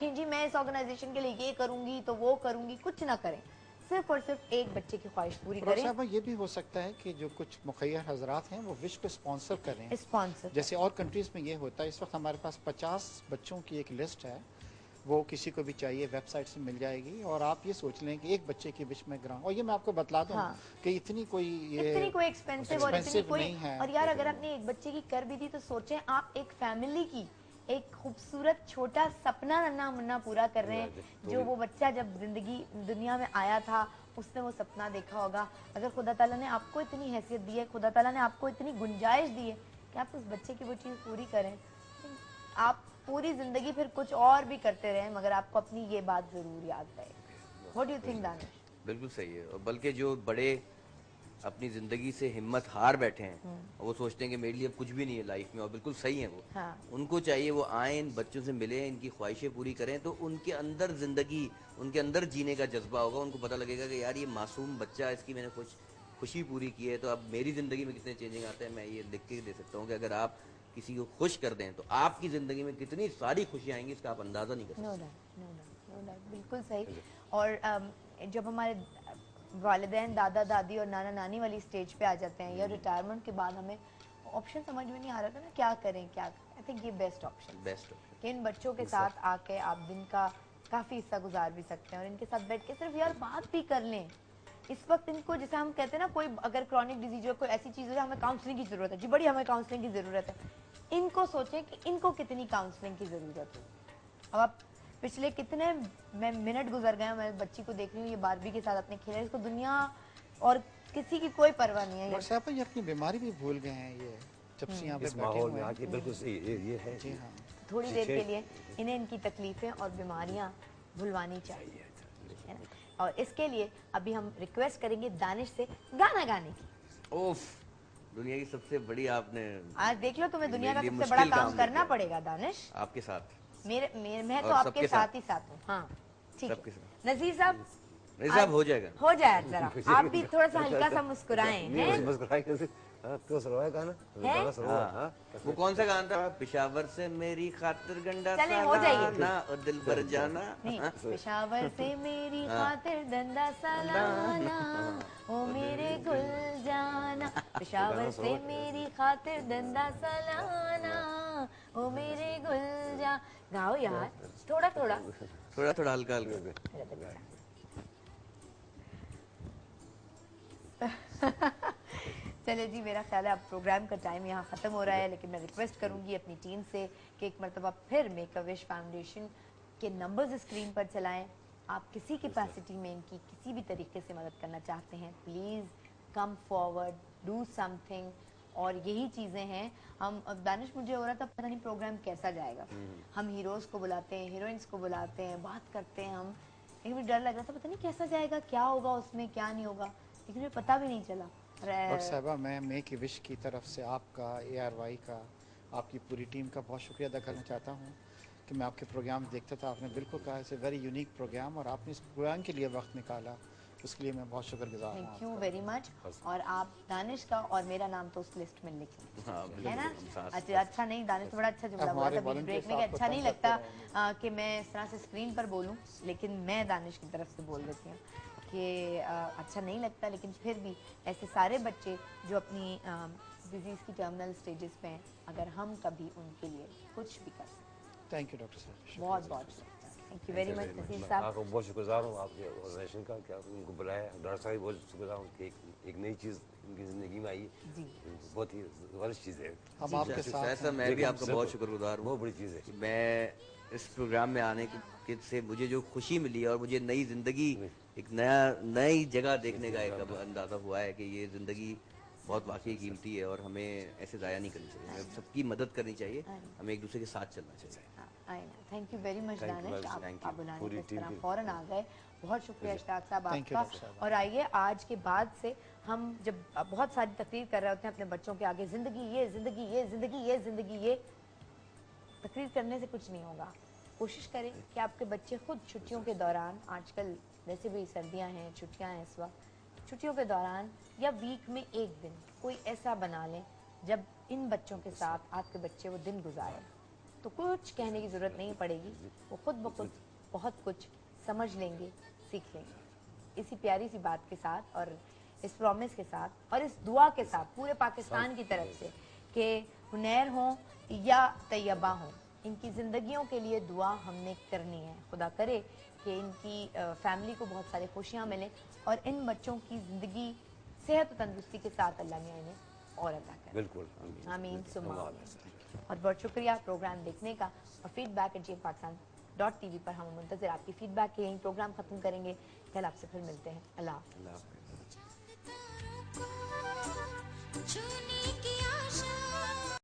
कि जी मैं इस ऑर्गेनाइजेशन के लिए ये करूंगी तो वो करूंगी, कुछ ना करें, सिर्फ और सिर्फ एक बच्चे की ख्वाहिश पूरी करें। साहब ये भी हो सकता है कि जो कुछ मुखैर हजरात हैं वो विश को स्पॉन्सर करें, स्पॉन्सर जैसे और कंट्रीज़ में ये होता है। इस वक्त हमारे पास 50 बच्चों की एक लिस्ट है, वो किसी को भी चाहिए वेबसाइट से मिल जाएगी, और आप ये सोच लें कि एक बच्चे की विश में ग्राउंड, और ये मैं आपको बतला दूं कि इतनी कोई एक्सपेंसिव और इतनी कोई नहीं है। और यार अगर आपने एक बच्चे की कर भी दी तो सोचें आप एक फैमिली की एक खूबसूरत छोटा सपना नन्हा मुन्ना पूरा कर रहे हैं, जो वो बच्चा जब जिंदगी दुनिया में आया था उसने वो सपना देखा होगा। अगर खुदा ताला ने आपको इतनी हैसियत दी है, खुदा ताला ने आपको इतनी गुंजाइश दी है कि आप उस बच्चे की वो चीज़ पूरी करें, आप पूरी जिंदगी फिर कुछ और भी करते रहें मगर आपको अपनी ये बात जरूर याद रहे। What do you think Danish? बिल्कुल सही है। और बल्कि जो बड़े अपनी जिंदगी से हिम्मत हार बैठे हैं और वो सोचते हैं कि मेरे लिए अब कुछ भी नहीं है लाइफ में, और बिल्कुल सही है वो, उनको चाहिए वो आए, इन बच्चों से मिले, इनकी ख्वाहिशें पूरी करें, तो उनके अंदर जिंदगी, उनके अंदर जीने का जज्बा होगा। उनको पता लगेगा कि यार ये मासूम बच्चा, इसकी मैंने खुशी पूरी की है, तो अब मेरी जिंदगी में कितने चेंजिंग आते हैं। मैं ये लिख के दे सकता हूँ कि अगर आप किसी को खुश कर दें तो आपकी जिंदगी में कितनी सारी खुशी आएंगी, इसका आप अंदाजा नहीं कर सकते। नो डाउट, बिल्कुल सही। और जब हमारे वालिदैन दादा दादी और नाना नानी वाली स्टेज पे आ जाते हैं या रिटायरमेंट के बाद हमें ऑप्शन समझ में नहीं आ रहा था ना क्या करें। आई थिंक ये बेस्ट ऑप्शन कि इन बच्चों के साथ आके आप दिन का काफ़ी हिस्सा गुजार भी सकते हैं और इनके साथ बैठ के सिर्फ यार बात भी कर लें। इस वक्त इनको, जैसे हम कहते हैं ना, कोई अगर क्रॉनिक डिजीज हो, कोई ऐसी चीज़ हो, हमें काउंसलिंग की ज़रूरत है जी, बड़ी हमें काउंसलिंग की ज़रूरत है। इनको सोचें कि इनको कितनी काउंसलिंग की ज़रूरत है। अब आप पिछले कितने मिनट गुजर गए, मैं बच्ची को देख रही हूँ ये बारबी के साथ अपने खेल, इसको दुनिया और किसी की कोई परवाह नहीं है। डॉक्टर साहब ये अपनी बीमारी भी भूल गए हैं, ये जब से यहाँ पे माहौल में आके बिल्कुल सही ये है। जी हाँ, थोड़ी देर के लिए इन्हें इनकी तकलीफें और बीमारियाँ भुलवानी चाहिए, है ना। और इसके लिए अभी हम रिक्वेस्ट करेंगे दानिश से गाना गाने की। ओफ, दुनिया की सबसे बड़ी आपने आज देख लो, तुम्हें दुनिया का सबसे बड़ा काम करना पड़ेगा दानिश आपके साथ। मैं तो आपके साथ ही साथ हूँ। हाँ ठीक है नजीर साहब, हो जाएगा, हो जाए जरा आप भी थोड़ा सा हल्का सा मुस्कुराएं। वो कौन सा गाना था? पेशावर से मेरी खातिर गंडा चले हो जाइए ना और दिल भर जाना। पेशावर से मेरी खातिर डंडा सालाना, ओ मेरे गुल जाना। पेशावर से मेरी खातिर डंडा सालाना, ओ मेरे गुल जा। गाओ यार, थोड़ा थोड़ा हल्का हल्का। चले जी, मेरा ख्याल है अब प्रोग्राम का टाइम यहाँ ख़त्म हो रहा है, लेकिन मैं रिक्वेस्ट करूँगी अपनी टीम से कि एक मरतबा फिर मेक अ विश फाउंडेशन के नंबर्स स्क्रीन पर चलाएं। आप किसी कैपेसिटी में इनकी किसी भी तरीके से मदद करना चाहते हैं, please come forward, do something. और यही चीज़ें हैं। हम दानिश, मुझे हो रहा था पता नहीं प्रोग्राम कैसा जाएगा, हम हीरोज़ को बुलाते हैं, हीरोइंस को बुलाते हैं, बात करते हैं हम, लेकिन मुझे डर लग रहा था पता नहीं कैसा जाएगा, क्या होगा उसमें क्या नहीं होगा, लेकिन मुझे पता भी नहीं चला। डॉक्टर साहबा, मैं मेक ए विश की तरफ से आपका, ARY का, आपकी पूरी टीम का बहुत शुक्रिया अदा करना चाहता हूँ कि मैं आपके प्रोग्राम देखता था। आपने बिल्कुल कहा it's a very unique programme, और आपने इस प्रोग्राम के लिए वक्त निकाला, उसके लिए मैं बहुत शुक्रगुजार हूँ। Thank you very much. और आप दानिश का और मेरा नाम तो उस लिस्ट में लिख लें, है ना। अच्छा नहीं, दानिश तो बड़ा अच्छा जुमला बोला था बीच ब्रेक में, अच्छा नहीं लगता कि मैं इस तरह से स्क्रीन पर बोलूँ, लेकिन मैं दानिश की तरफ से बोल देती हूँ कि अच्छा नहीं लगता, लेकिन फिर भी ऐसे सारे बच्चे जो अपनी डिजीज़ की टर्मिनल स्टेजेस पे हैं, अगर हम कभी उनके लिए कुछ भी कर सकते। थैंक यू डॉक्टर साहब, बहुत बहुत thank you very much Naseer साहब। आपको बहुत शुक्रगुजार हूँ आपके ऑर्गेनाइजेशन का, क्या उनको बुलाया। डॉक्टर साहब बहुत शुक्रगुजार हूँ कि एक नई चीज़ उनकी ज़िंदगी में आई, बहुत ही ज़बरदस्त चीज़ है। हम आपके साथ हैं। मैं भी आपका बहुत शुक्रगुजार हूँ। बहुत बड़ी चीज़ है। मैं इस प्रोग्राम में आने के से मुझे जो खुशी मिली और मुझे नई जिंदगी, एक नई जगह देखने का एक अंदाज़ा हुआ है कि ये ज़िंदगी बहुत वाकई कीमती है और हमें ऐसे ज़ाया नहीं करनी चाहिए, हमें सबकी मदद करनी चाहिए, हमें एक दूसरे के साथ चलना चाहिए। Thank you very much Danish, आप बुलाने की तरह फौरन आ गए, बहुत शुक्रिया इश्ताक साहब आपका। और आइए, आज के बाद से हम जब बहुत सारी तकरीर कर रहे होते हैं अपने बच्चों के आगे, ज़िंदगी ये, ज़िंदगी ये, ज़िंदगी ये, ज़िंदगी ये, तकरीर करने से कुछ नहीं होगा। कोशिश करें कि आपके बच्चे खुद छुट्टियों के दौरान, आजकल वैसे भी सर्दियां हैं, छुट्टियां हैं इस वक्त, छुट्टियों के दौरान या वीक में एक दिन कोई ऐसा बना लें जब इन बच्चों के साथ आपके बच्चे वो दिन गुजारें। तो कुछ कहने की ज़रूरत नहीं पड़ेगी, वो खुद ब खुद बहुत कुछ समझ लेंगे, सीख लेंगे। इसी प्यारी सी बात के साथ और इस प्रॉमिस के साथ और इस दुआ के साथ पूरे पाकिस्तान की तरफ से कि हुनैर हों या तैयबा हों, इनकी ज़िंदगियों के लिए दुआ हमने करनी है। खुदा करे कि इनकी फैमिली को बहुत सारी खुशियाँ मिलें और इन बच्चों की ज़िंदगी सेहत और तंदुरुस्ती के साथ अल्लाह मियां इन्हें और अता करें। बिल्कुल आमीन सुम्मा आमीन। और बहुत शुक्रिया प्रोग्राम देखने का और feedback@gmpakisan.tv पर हम मुंतज़िर आपकी फीडबैक के। यही प्रोग्राम ख़त्म करेंगे, कल आपसे फिर मिलते हैं। अल्लाह हाफ़िज़।